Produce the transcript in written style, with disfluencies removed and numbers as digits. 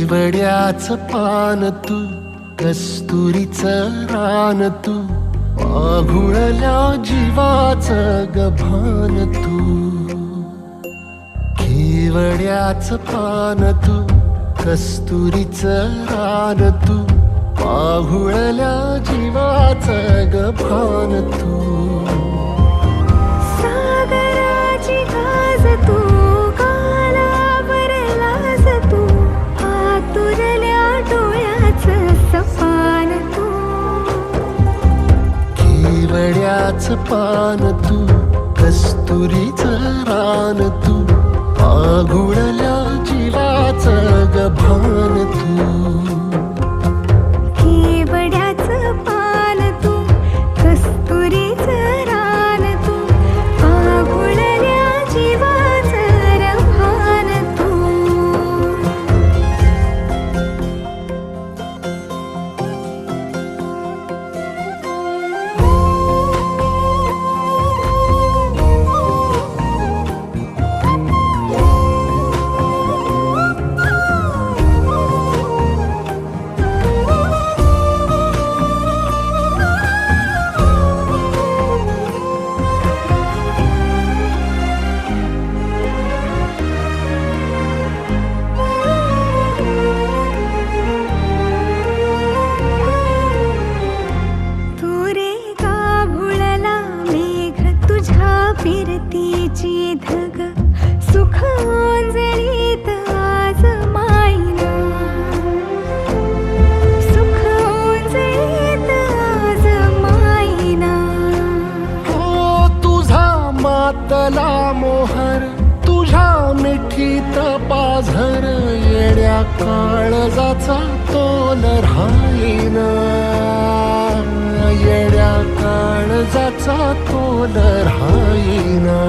केवड्याचं पान तू, कस्तुरीचं रान तू, पाघुळल्या जीवाचं गभान तू. केवड्याचं पान तू, कस्तुरीचं रान तू, पाघुळल्या जीवाचं गभान तू. सागराची गाज तू, कालावरलास तू, आतुरल्या डोळ्याचं सपान तू. केवड्याचं पान तू, कस्तुरीचं रान तू, पाघुळल्या जीवाचं गभान तू. केवड्याचं पान तू, कस्तुरीचं रान तू, पाघुळल्या जीवाचं रभान तू. फिरतीची धग सुख ओंजळीत आज मायना, सुख ओंजळीत आज मायना. हो तुझा मातला मोहर, तुझ्या मिठीत पाझर, येड्या काळजाचा तोल राहीना, येड्या काळजाचा तोल राहीना.